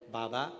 बाबा,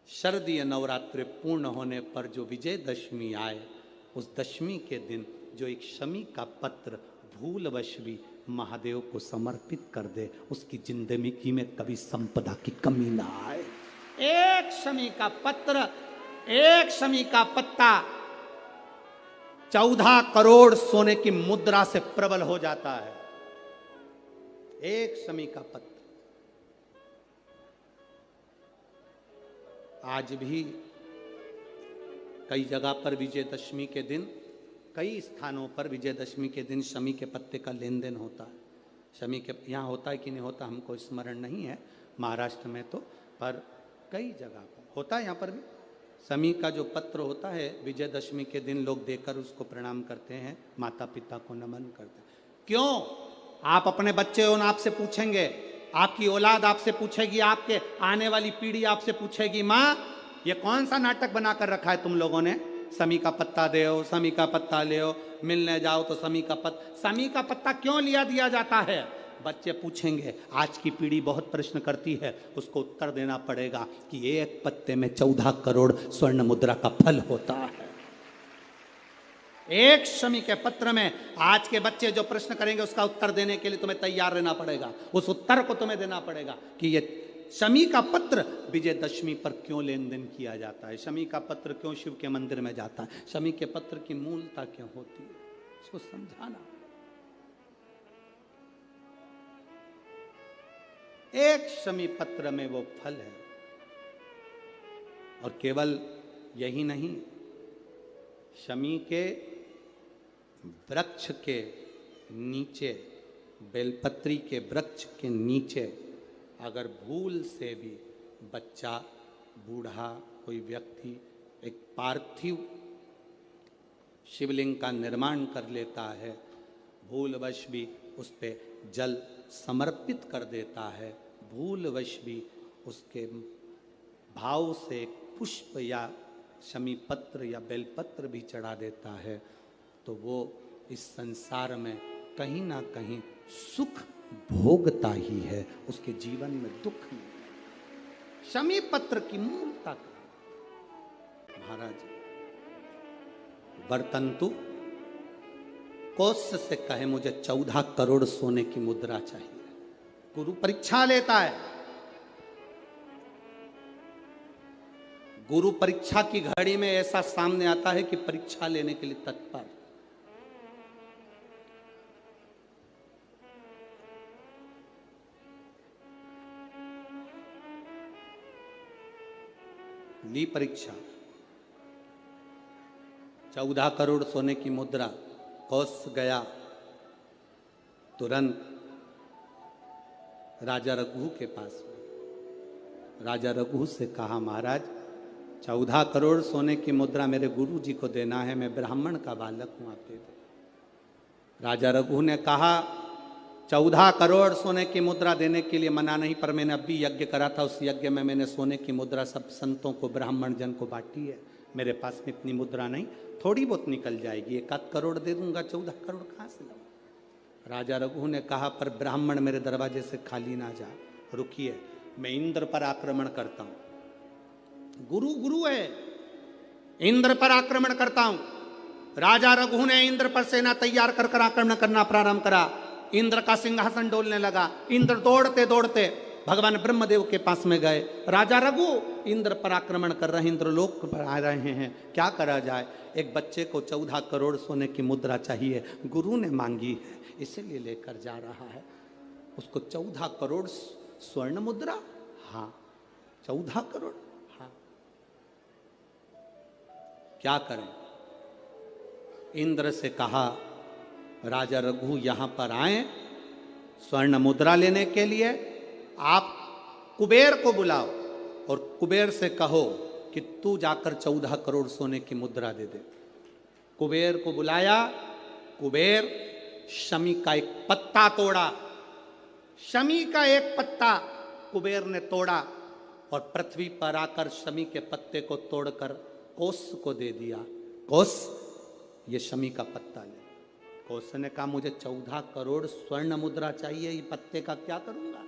शरदीय नवरात्रि पूर्ण होने पर जो विजयदशमी आए, उस दशमी के दिन जो एक शमी का पत्र भूलवश भी महादेव को समर्पित कर दे, उसकी जिंदगी में कभी संपदा की कमी ना आए। एक शमी का पत्र, एक शमी का पत्ता 14 करोड़ सोने की मुद्रा से प्रबल हो जाता है। एक शमी का पत्र। आज भी कई जगह पर विजयदशमी के दिन, कई स्थानों पर विजयदशमी के दिन शमी के पत्ते का लेन देन होता है। शमी के यहाँ होता है कि नहीं होता हमको स्मरण नहीं है, महाराष्ट्र में तो, पर कई जगह पर होता है। यहाँ पर भी शमी का जो पत्र होता है, विजयदशमी के दिन लोग देकर उसको प्रणाम करते हैं, माता पिता को नमन करते हैं। क्यों? आप अपने बच्चे हो, आपसे पूछेंगे, आपकी औलाद आपसे पूछेगी, आपके आने वाली पीढ़ी आपसे पूछेगी, माँ ये कौन सा नाटक बना कर रखा है तुम लोगों ने? शमी का पत्ता दे, शमी का पत्ता ले, मिलने जाओ तो शमी का पत्ता। शमी का पत्ता क्यों लिया दिया जाता है? बच्चे पूछेंगे, आज की पीढ़ी बहुत प्रश्न करती है, उसको उत्तर देना पड़ेगा कि एक पत्ते में 14 करोड़ स्वर्ण मुद्रा का फल होता है। एक शमी के पत्र में आज के बच्चे जो प्रश्न करेंगे, उसका उत्तर देने के लिए तुम्हें तैयार रहना पड़ेगा। उस उत्तर को तुम्हें देना पड़ेगा कि ये शमी का पत्र विजयदशमी पर क्यों लेन देन किया जाता है, शमी का पत्र क्यों शिव के मंदिर में जाता है, शमी के पत्र की मूलता क्यों होती है, इसको समझाना। एक शमी पत्र में वो फल है। और केवल यही नहीं, शमी के वृक्ष के नीचे, बेलपत्री के वृक्ष के नीचे अगर भूल से भी बच्चा, बूढ़ा, कोई व्यक्ति एक पार्थिव शिवलिंग का निर्माण कर लेता है, भूलवश भी उस पे जल समर्पित कर देता है, भूलवश भी उसके भाव से पुष्प या शमी पत्र या बेलपत्र भी चढ़ा देता है, तो वो इस संसार में कहीं ना कहीं सुख भोगता ही है, उसके जीवन में दुख नहीं। शमी पत्र की मूलता का महाराज वर्तंतु कोष से कहे मुझे 14 करोड़ सोने की मुद्रा चाहिए। गुरु परीक्षा लेता है, गुरु परीक्षा की घड़ी में ऐसा सामने आता है कि परीक्षा लेने के लिए तत्पर। ली परीक्षा, 14 करोड़ सोने की मुद्रा, कौश गया, तुरंत राजा रघु के पास में। राजा रघु से कहा, महाराज 14 करोड़ सोने की मुद्रा मेरे गुरु जी को देना है, मैं ब्राह्मण का बालक हूं, आप दे दो। राजा रघु ने कहा, 14 करोड़ सोने की मुद्रा देने के लिए मना नहीं, पर मैंने अभी यज्ञ करा था, उस यज्ञ में मैंने सोने की मुद्रा सब संतों को, ब्राह्मण जन को बांटी है। मेरे पास में इतनी मुद्रा नहीं, थोड़ी बहुत निकल जाएगी, 1 करोड़ दे दूंगा, 14 करोड़ कहाँ से लाऊं? राजा रघु ने कहा, पर ब्राह्मण मेरे दरवाजे से खाली ना जा, रुकिए, मैं इंद्र पर आक्रमण करता हूं। गुरु गुरु है, इंद्र पर आक्रमण करता हूं। राजा रघु ने इंद्र पर सेना तैयार कर आक्रमण करना प्रारंभ करा। इंद्र का सिंहासन डोलने लगा। इंद्र दौड़ते दौड़ते भगवान ब्रह्मदेव के पास में गए। राजा रघु इंद्र पर आक्रमण कर रहे हैं, इंद्रलोक पर आ रहे हैं, क्या करा जाए? एक बच्चे को 14 करोड़ सोने की मुद्रा चाहिए, गुरु ने मांगी है, इसीलिए लेकर जा रहा है। उसको 14 करोड़ स्वर्ण मुद्रा, हाँ 14 करोड़, हाँ क्या करें? इंद्र से कहा, राजा रघु यहां पर आए स्वर्ण मुद्रा लेने के लिए, आप कुबेर को बुलाओ और कुबेर से कहो कि तू जाकर 14 करोड़ सोने की मुद्रा दे दे। कुबेर को बुलाया। कुबेर शमी का एक पत्ता तोड़ा, शमी का एक पत्ता कुबेर ने तोड़ा और पृथ्वी पर आकर शमी के पत्ते को तोड़कर कोस को दे दिया। कोस, ये शमी का पत्ता ले। कोस ने कहा, मुझे 14 करोड़ स्वर्ण मुद्रा चाहिए, ये पत्ते का क्या करूंगा?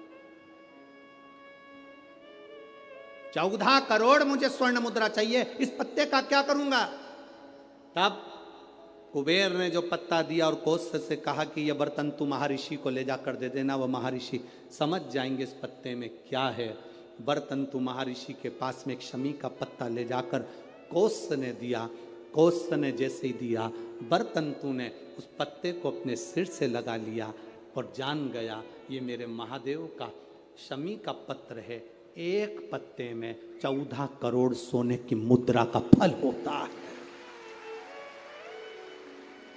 14 करोड़ मुझे स्वर्ण मुद्रा चाहिए, इस पत्ते का क्या करूंगा? तब कुबेर ने जो पत्ता दिया और कौत्स से कहा कि यह बर्तन तू महर्षि को ले जाकर दे देना, वह महर्षि समझ जाएंगे इस पत्ते में क्या है। बर्तन तू महर्षि के पास में एक शमी का पत्ता ले जाकर कौत्स ने दिया। कौत्स ने जैसे ही दिया, बर्तंतु ने उस पत्ते को अपने सिर से लगा लिया और जान गया ये मेरे महादेव का शमी का पत्र है। एक पत्ते में 14 करोड़ सोने की मुद्रा का फल होता है।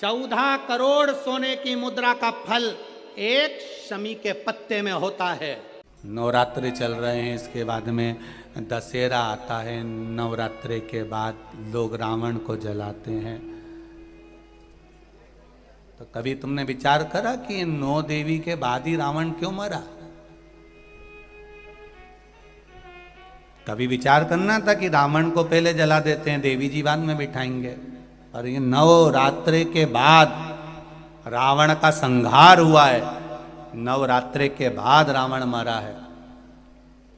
14 करोड़ सोने की मुद्रा का फल एक शमी के पत्ते में होता है। नवरात्रि चल रहे हैं, इसके बाद में दशहरा आता है। नवरात्रि के बाद लोग रावण को जलाते हैं। तो कभी तुमने विचार करा कि 9 देवी के बाद ही रावण क्यों मरा? कभी विचार करना था कि रावण को पहले जला देते हैं, देवी जी बाद में बिठाएंगे। और ये नवरात्रि के बाद रावण का संहार हुआ है, नवरात्रि के बाद रावण मरा है।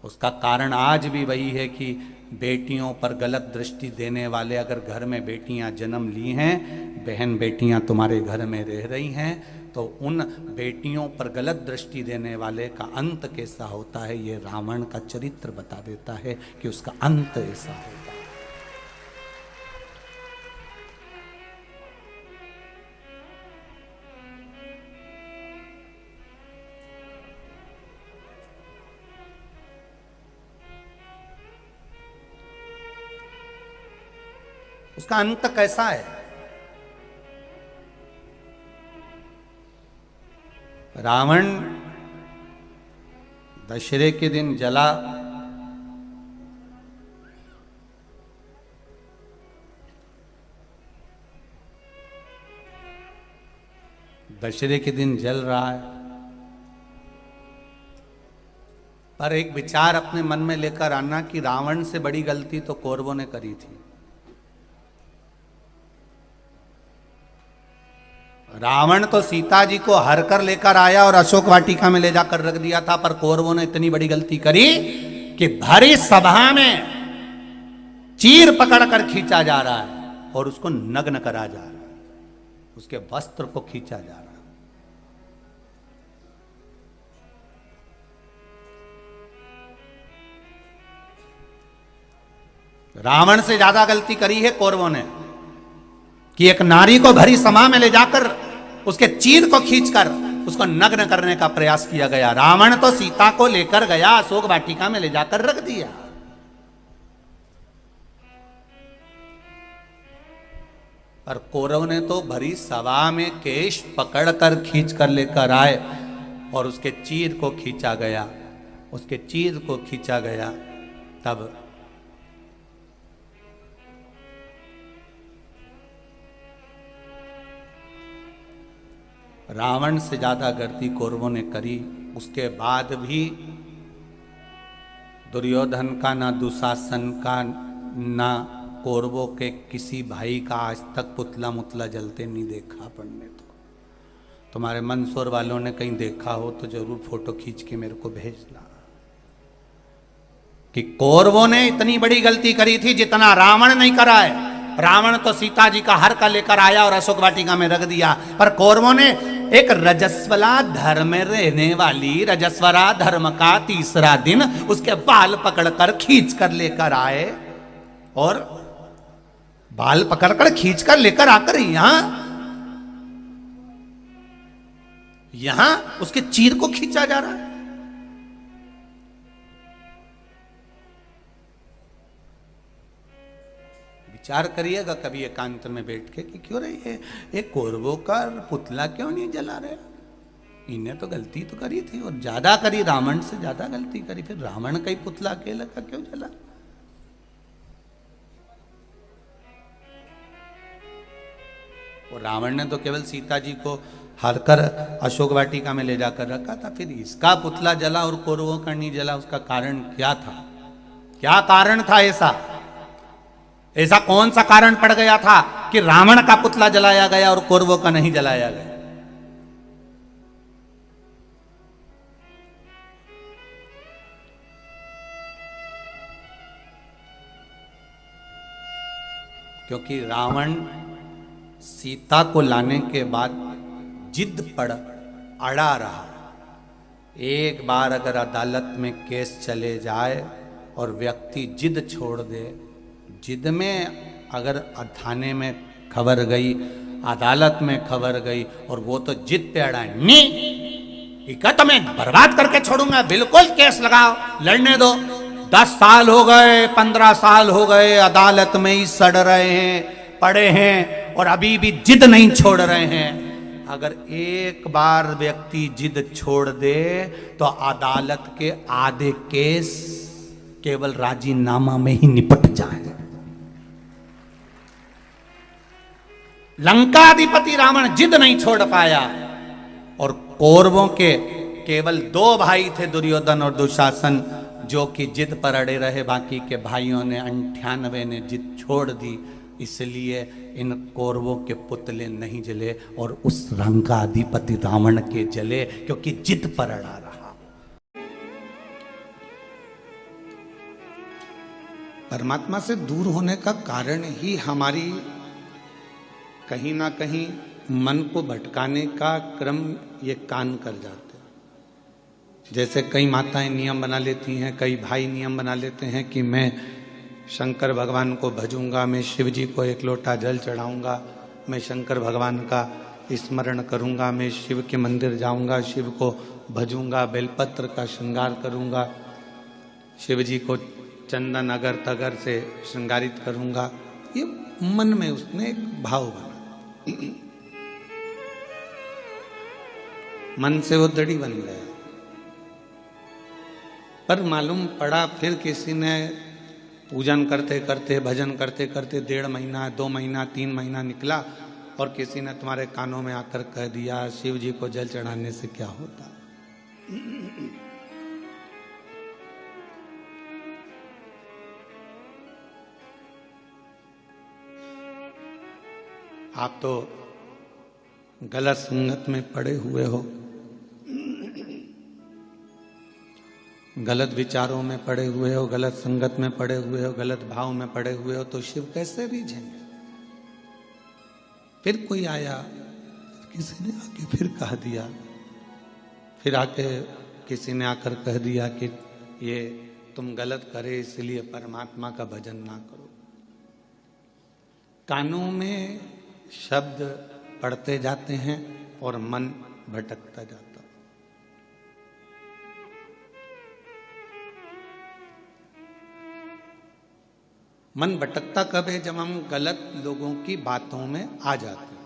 उसका कारण आज भी वही है कि बेटियों पर गलत दृष्टि देने वाले, अगर घर में बेटियां जन्म ली हैं, बहन बेटियां तुम्हारे घर में रह रही हैं, तो उन बेटियों पर गलत दृष्टि देने वाले का अंत कैसा होता है, ये रावण का चरित्र बता देता है कि उसका अंत ऐसा होगा। उसका अंत कैसा है? रावण दशहरे के दिन जला। दशहरे के दिन जल रहा है, पर एक विचार अपने मन में लेकर आना कि रावण से बड़ी गलती तो कौरवों ने करी थी। रावण तो सीता जी को हर कर लेकर आया और अशोक वाटिका में ले जाकर रख दिया था, पर कौरवों ने इतनी बड़ी गलती करी कि भरी सभा में चीर पकड़कर खींचा जा रहा है और उसको नग्न करा जा रहा है, उसके वस्त्र को खींचा जा रहा है। रावण से ज्यादा गलती करी है कौरवों ने कि एक नारी को भरी सभा में ले जाकर उसके चीर को खींचकर उसको नग्न करने का प्रयास किया गया। रावण तो सीता को लेकर गया, अशोक वाटिका में ले जाकर रख दिया, पर कौरव ने तो भरी सभा में केश पकड़कर खींच कर लेकर आए और उसके चीर को खींचा गया, उसके चीर को खींचा गया। तब रावण से ज्यादा गलती कौरवों ने करी। उसके बाद भी दुर्योधन का, ना दुशासन का, ना कौरवों के किसी भाई का आज तक पुतला मुतला जलते नहीं देखा अपन ने। तो तुम्हारे मंदसौर वालों ने कहीं देखा हो तो जरूर फोटो खींच के मेरे को भेजना कि कौरवों ने इतनी बड़ी गलती करी थी जितना रावण नहीं करा है। रावण तो सीता जी का हर का लेकर आया और अशोक वाटिका में रख दिया, पर कौरवों ने एक रजस्वला धर्म में रहने वाली, रजस्वला धर्म का तीसरा दिन उसके बाल पकड़कर खींच कर लेकर आए और बाल पकड़कर खींच कर लेकर आकर यहां उसके चीर को खींचा जा रहा है। विचार करिएगा कभी एकांत में बैठ के कि क्यों रही है ये कौरवों का पुतला क्यों नहीं जला रहे। इन्हें तो गलती तो करी थी और ज्यादा करी, रावण से ज्यादा गलती करी, फिर रावण का ही पुतला अकेला का क्यों जला। और रावण ने तो केवल सीता जी को हरकर अशोक वाटिका में ले जाकर रखा था, फिर इसका पुतला जला और कौरवों का नहीं जला। उसका कारण क्या था? क्या कारण था ऐसा? ऐसा कौन सा कारण पड़ गया था कि रावण का पुतला जलाया गया और कौरवों का नहीं जलाया गया? क्योंकि रावण सीता को लाने के बाद जिद पर अड़ा रहा। एक बार अगर अदालत में केस चले जाए और व्यक्ति जिद छोड़ दे, जिद में अगर थाने में खबर गई, अदालत में खबर गई और वो तो जिद पे अड़ा, नहीं क्या तो मैं बर्बाद करके छोड़ूंगा, बिल्कुल केस लगाओ, लड़ने दो। 10 साल हो गए, 15 साल हो गए, अदालत में ही सड़ रहे हैं, पड़े हैं और अभी भी जिद नहीं छोड़ रहे हैं। अगर एक बार व्यक्ति जिद छोड़ दे तो अदालत के आधे केस केवल राजीनामा में ही निपट जाए। लंकाधिपति रावण जिद नहीं छोड़ पाया और कौरवों के केवल 2 भाई थे, दुर्योधन और दुशासन, जो कि जिद पर अड़े रहे। बाकी के भाइयों ने 98 ने जिद छोड़ दी, इसलिए इन कौरवों के पुतले नहीं जले और उस लंकाधिपति रावण के जले, क्योंकि जिद पर अड़ा रहा। परमात्मा से दूर होने का कारण ही हमारी कहीं ना कहीं मन को भटकाने का क्रम ये कान कर जाते हैं। जैसे कई माताएं नियम बना लेती हैं, कई भाई नियम बना लेते हैं कि मैं शंकर भगवान को भजूंगा, मैं शिव जी को 1 लोटा जल चढ़ाऊंगा, मैं शंकर भगवान का स्मरण करूंगा, मैं शिव के मंदिर जाऊंगा, शिव को भजूंगा, बेलपत्र का श्रृंगार करूंगा, शिव जी को चंदन अगर तगर से श्रृंगारित करूंगा। ये मन में उसने एक भाव बना, मन से वो दड़ी बन गया। पर मालूम पड़ा फिर किसी ने पूजन करते करते, भजन करते करते 1.5 महीना, 2 महीना, 3 महीना निकला और किसी ने तुम्हारे कानों में आकर कह दिया शिव जी को जल चढ़ाने से क्या होता। आप तो गलत संगत में पड़े हुए हो, गलत विचारों में पड़े हुए हो, गलत संगत में पड़े हुए हो, गलत भाव में पड़े हुए हो, तो शिव कैसे रीझेंगे। फिर कोई आया, किसी ने आके फिर कह दिया, फिर आके किसी ने आकर कह दिया कि ये तुम गलत करे इसलिए परमात्मा का भजन ना करो। कानों में शब्द पढ़ते जाते हैं और मन भटकता जाता। मन भटकता कब है? जब हम गलत लोगों की बातों में आ जाते हैं।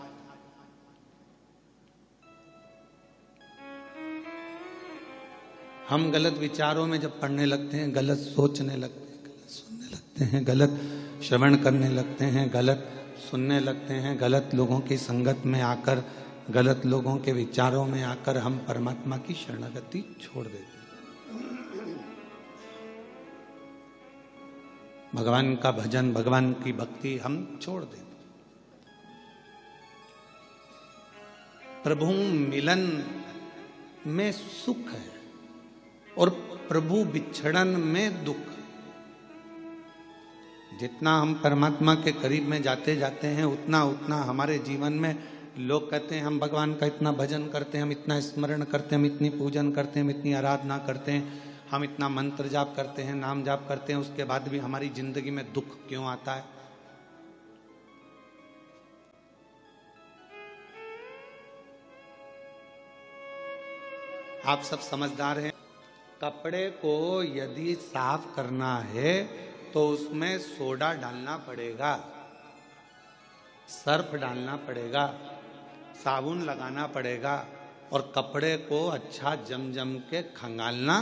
हम गलत विचारों में जब पढ़ने लगते हैं, गलत सोचने लगते हैं, गलत सुनने लगते हैं, गलत श्रवण करने लगते हैं, गलत सुनने लगते हैं, गलत लोगों की संगत में आकर, गलत लोगों के विचारों में आकर हम परमात्मा की शरणागति छोड़ देते हैं। भगवान का भजन, भगवान की भक्ति हम छोड़ देते। प्रभु मिलन में सुख है और प्रभु बिछड़न में दुख। जितना हम परमात्मा के करीब में जाते जाते हैं, उतना उतना हमारे जीवन में लोग कहते हैं हम भगवान का इतना भजन करते हैं, हम इतना स्मरण करते हैं, हम इतनी पूजन करते हैं, हम इतनी आराधना करते हैं, हम इतना मंत्र जाप करते हैं, नाम जाप करते हैं, उसके बाद भी हमारी जिंदगी में दुख क्यों आता है? आप सब समझदार हैं। कपड़े को यदि साफ करना है तो उसमें सोडा डालना पड़ेगा, सर्फ डालना पड़ेगा, साबुन लगाना पड़ेगा और कपड़े को अच्छा जम के खंगालना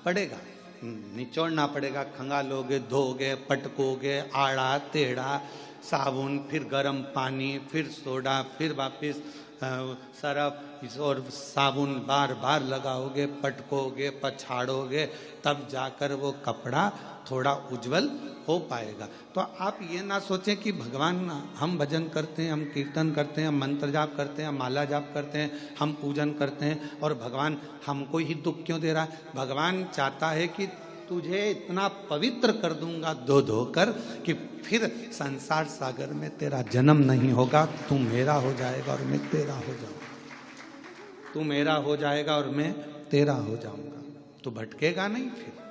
पड़ेगा, निचोड़ना पड़ेगा। खंगालोगे, धोगे, पटकोगे, आड़ा टेढ़ा, साबुन, फिर गर्म पानी, फिर सोडा, फिर वापस सरफ और साबुन बार बार लगाओगे, पटकोगे, पछाड़ोगे, तब जाकर वो कपड़ा थोड़ा उज्जवल हो पाएगा। तो आप ये ना सोचें कि भगवान, हम भजन करते हैं, हम कीर्तन करते हैं, हम मंत्र जाप करते हैं, हम माला जाप करते हैं, हम पूजन करते हैं और भगवान हमको ही दुख क्यों दे रहा है? भगवान चाहता है कि तुझे इतना पवित्र कर दूंगा धो धो कर कि फिर संसार सागर में तेरा जन्म नहीं होगा। तू मेरा हो जाएगा और मैं तेरा हो जाऊंगा। तू मेरा हो जाएगा और मैं तेरा हो जाऊंगा। तू भटकेगा नहीं फिर।